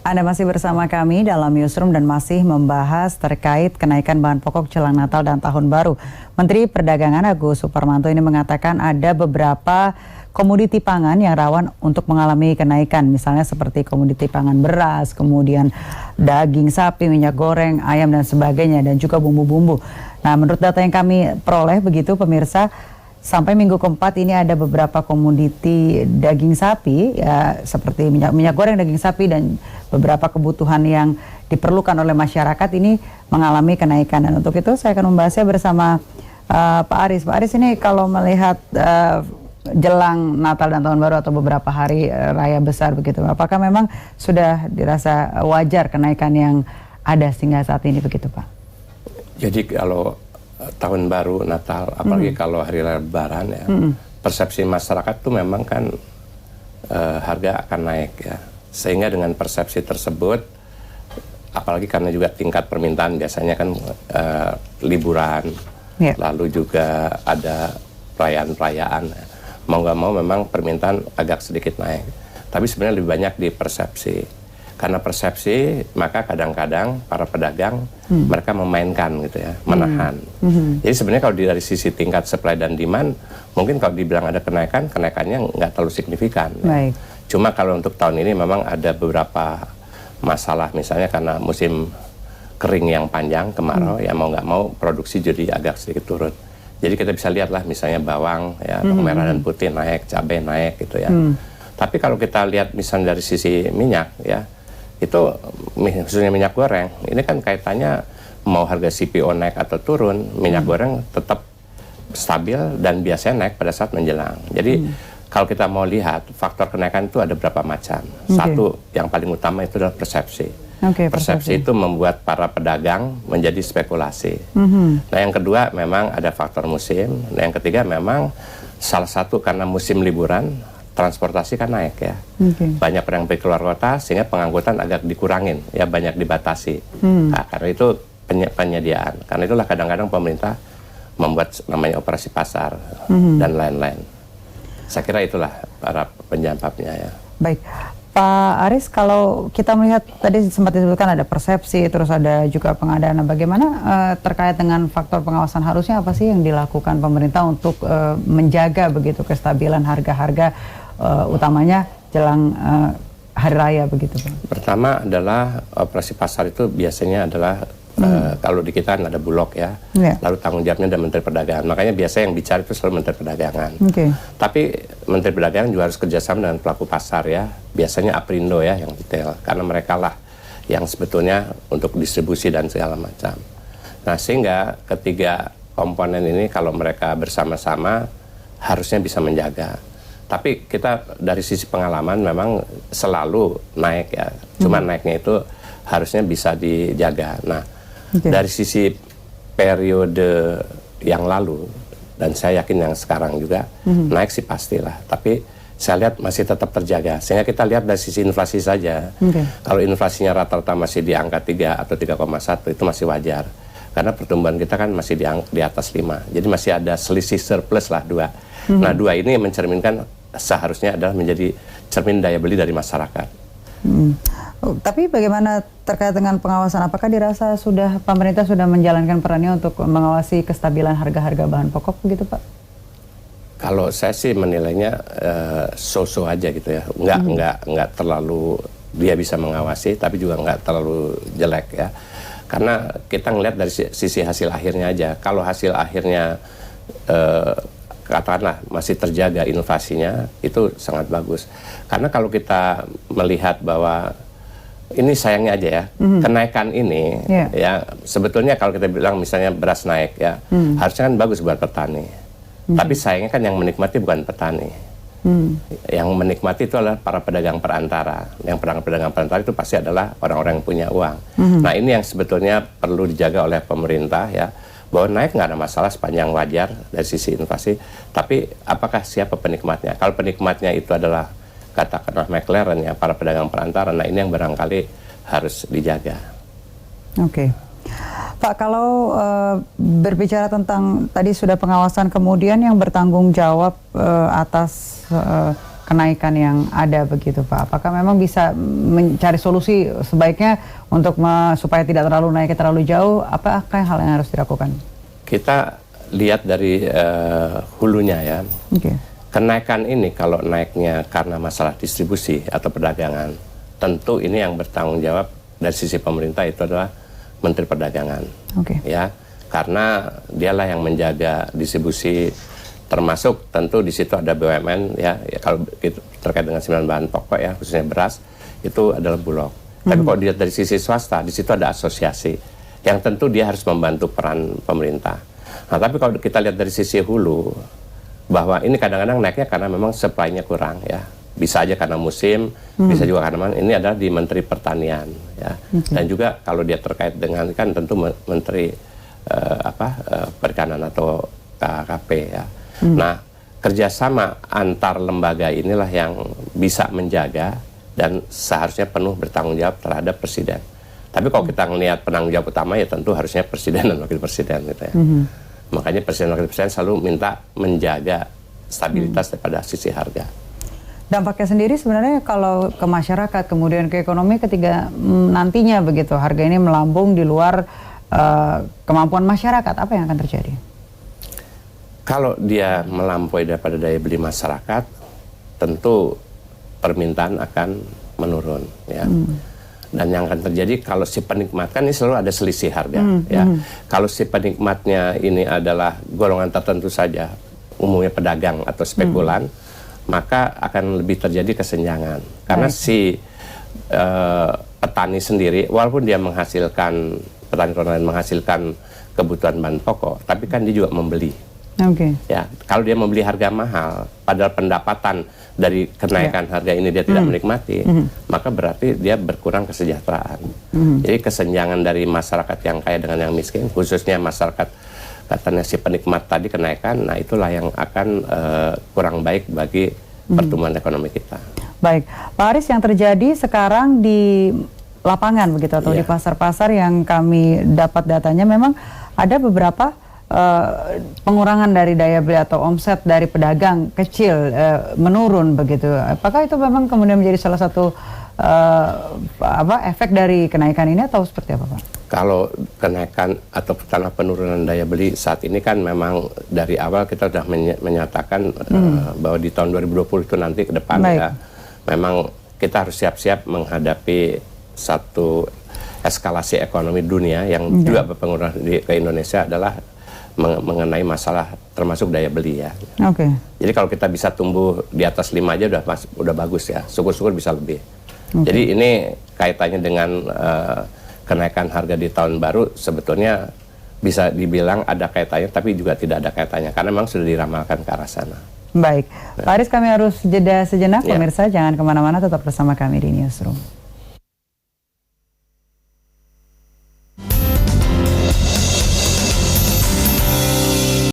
Anda masih bersama kami dalam Newsroom dan masih membahas terkait kenaikan bahan pokok jelang Natal dan Tahun Baru. Menteri Perdagangan Agus Suparmanto ini mengatakan ada beberapa komoditi pangan yang rawan untuk mengalami kenaikan. Misalnya seperti komoditi pangan beras, kemudian daging sapi, minyak goreng, ayam dan sebagainya, dan juga bumbu-bumbu. Nah, menurut data yang kami peroleh begitu pemirsa, sampai minggu keempat ini ada beberapa komoditi daging sapi ya, seperti minyak goreng, daging sapi dan beberapa kebutuhan yang diperlukan oleh masyarakat ini mengalami kenaikan. Dan untuk itu saya akan membahasnya bersama Pak Aris. Pak Aris, ini kalau melihat jelang Natal dan Tahun Baru atau beberapa hari raya besar begitu, apakah memang sudah dirasa wajar kenaikan yang ada sehingga saat ini begitu, Pak? Jadi kalau Tahun Baru, Natal, apalagi kalau hari raya Lebaran ya, persepsi masyarakat tuh memang kan harga akan naik ya. Sehingga dengan persepsi tersebut, apalagi karena juga tingkat permintaan biasanya kan liburan, lalu juga ada perayaan-perayaan. Mau nggak mau memang permintaan agak sedikit naik. Tapi sebenarnya lebih banyak di persepsi. Karena persepsi, maka kadang-kadang para pedagang mereka memainkan gitu ya, menahan. Jadi sebenarnya kalau dari sisi tingkat supply dan demand, mungkin kalau dibilang ada kenaikan, kenaikannya nggak terlalu signifikan. Ya. Cuma kalau untuk tahun ini memang ada beberapa masalah, misalnya karena musim kering yang panjang, kemarau, ya mau nggak mau produksi jadi agak sedikit turun. Jadi kita bisa lihat lah misalnya bawang, ya, bawang merah dan putih naik, cabai naik gitu ya. Tapi kalau kita lihat misalnya dari sisi minyak ya, itu khususnya minyak goreng, ini kan kaitannya mau harga CPO naik atau turun, minyak goreng tetap stabil dan biasanya naik pada saat menjelang. Jadi kalau kita mau lihat faktor kenaikan itu ada berapa macam. Satu yang paling utama itu adalah persepsi. Persepsi itu membuat para pedagang menjadi spekulasi. Nah yang kedua memang ada faktor musim. Nah yang ketiga memang salah satu karena musim liburan, transportasi kan naik ya. Banyak orang pergi keluar kota sehingga pengangkutan agak dikurangin ya, banyak dibatasi. Nah, karena itu penyediaan. Karena itulah kadang-kadang pemerintah membuat namanya operasi pasar dan lain-lain. Saya kira itulah para penyebabnya ya. Baik, Pak Aris, kalau kita melihat tadi sempat disebutkan ada persepsi, terus ada juga pengadaan. Bagaimana terkait dengan faktor pengawasan, harusnya apa sih yang dilakukan pemerintah untuk menjaga begitu kestabilan harga-harga utamanya jelang hari raya begitu, Pak? Pertama adalah operasi pasar itu biasanya adalah kalau di kita kan ada Bulog ya, lalu tanggung jawabnya ada Menteri Perdagangan. Makanya biasanya yang bicara itu selalu Menteri Perdagangan. Tapi Menteri Perdagangan juga harus kerjasama dengan pelaku pasar ya. Biasanya Aprindo ya yang detail, karena mereka lah yang sebetulnya untuk distribusi dan segala macam. Nah sehingga ketiga komponen ini kalau mereka bersama-sama harusnya bisa menjaga. Tapi kita dari sisi pengalaman memang selalu naik ya. Cuma naiknya itu harusnya bisa dijaga. Nah dari sisi periode yang lalu, dan saya yakin yang sekarang juga, naik sih pastilah. Tapi saya lihat masih tetap terjaga. Sehingga kita lihat dari sisi inflasi saja. Kalau inflasinya rata-rata masih di angka 3 atau 3,1 itu masih wajar. Karena pertumbuhan kita kan masih di atas 5. Jadi masih ada selisih surplus lah 2. Nah 2 ini mencerminkan seharusnya adalah menjadi cermin daya beli dari masyarakat. Tapi bagaimana terkait dengan pengawasan? Apakah dirasa pemerintah sudah menjalankan perannya untuk mengawasi kestabilan harga-harga bahan pokok begitu, Pak? Kalau saya sih menilainya so-so aja gitu ya. Nggak terlalu dia bisa mengawasi, tapi juga nggak terlalu jelek ya. Karena kita ngelihat dari sisi hasil akhirnya aja. Kalau hasil akhirnya katakanlah masih terjaga inovasinya, itu sangat bagus. Karena kalau kita melihat bahwa ini sayangnya aja ya, kenaikan ini ya sebetulnya kalau kita bilang misalnya beras naik ya, harusnya kan bagus buat petani. Tapi sayangnya kan yang menikmati bukan petani. Yang menikmati itu adalah para pedagang perantara. Yang pedagang perantara itu pasti adalah orang-orang yang punya uang. Nah ini yang sebetulnya perlu dijaga oleh pemerintah ya, bahwa naik nggak ada masalah sepanjang wajar dari sisi inflasi, tapi apakah siapa penikmatnya? Kalau penikmatnya itu adalah katakanlah McLaren ya, para pedagang perantara, nah ini yang barangkali harus dijaga. Pak, kalau berbicara tentang tadi sudah pengawasan, kemudian yang bertanggung jawab atas kenaikan yang ada begitu Pak? Apakah memang bisa mencari solusi sebaiknya untuk supaya tidak terlalu naik terlalu jauh? Apakah hal yang harus dilakukan? Kita lihat dari hulunya ya. Kenaikan ini kalau naiknya karena masalah distribusi atau perdagangan, tentu ini yang bertanggung jawab dari sisi pemerintah itu adalah Menteri Perdagangan. Ya, karena dialah yang menjaga distribusi, termasuk tentu di situ ada BUMN ya, kalau terkait dengan 9 bahan pokok ya, khususnya beras, itu adalah Bulog. Tapi kalau dilihat dari sisi swasta, di situ ada asosiasi yang tentu dia harus membantu peran pemerintah. Nah, tapi kalau kita lihat dari sisi hulu, bahwa ini kadang-kadang naiknya karena memang supply-nya kurang ya. Bisa aja karena musim, bisa juga karena ini adalah di Menteri Pertanian ya. Dan juga kalau dia terkait dengan kan tentu Menteri Perikanan atau KKP ya. Nah, kerjasama antar lembaga inilah yang bisa menjaga dan seharusnya penuh bertanggung jawab terhadap Presiden. Tapi kalau kita melihat penanggung jawab utama ya tentu harusnya Presiden dan Wakil Presiden gitu ya. Makanya Presiden dan Wakil Presiden selalu minta menjaga stabilitas daripada sisi harga. Dampaknya sendiri sebenarnya kalau ke masyarakat kemudian ke ekonomi ketika nantinya begitu harga ini melambung di luar kemampuan masyarakat, apa yang akan terjadi? Kalau dia melampaui daripada daya beli masyarakat, tentu permintaan akan menurun ya. Dan yang akan terjadi kalau si penikmat, kan ini selalu ada selisih harga ya. Kalau si penikmatnya ini adalah golongan tertentu saja, umumnya pedagang atau spekulan, maka akan lebih terjadi kesenjangan. Karena si petani sendiri, walaupun dia menghasilkan, petani konvensional menghasilkan kebutuhan bahan pokok, tapi kan dia juga membeli. Ya, kalau dia membeli harga mahal, padahal pendapatan dari kenaikan harga ini dia tidak menikmati, maka berarti dia berkurang kesejahteraan. Jadi kesenjangan dari masyarakat yang kaya dengan yang miskin, khususnya masyarakat katanya si penikmat tadi kenaikan, nah itulah yang akan kurang baik bagi pertumbuhan ekonomi kita. Baik, Pak Aris, yang terjadi sekarang di lapangan begitu atau di pasar-pasar yang kami dapat datanya memang ada beberapa pengurangan dari daya beli atau omset dari pedagang kecil menurun begitu. Apakah itu memang kemudian menjadi salah satu efek dari kenaikan ini atau seperti apa Pak? Kalau kenaikan atau karena penurunan daya beli saat ini kan memang dari awal kita sudah menyatakan bahwa di tahun 2020 itu nanti ke depan ya, memang kita harus siap-siap menghadapi satu eskalasi ekonomi dunia yang juga berpengaruh ke Indonesia adalah mengenai masalah termasuk daya beli ya. Jadi kalau kita bisa tumbuh di atas 5 aja udah bagus ya. Syukur-syukur bisa lebih. Jadi ini kaitannya dengan kenaikan harga di tahun baru sebetulnya bisa dibilang ada kaitannya, tapi juga tidak ada kaitannya karena memang sudah diramalkan ke arah sana. Baik, Pak Aris, kami harus jeda sejenak. Pemirsa jangan kemana-mana, tetap bersama kami di Newsroom.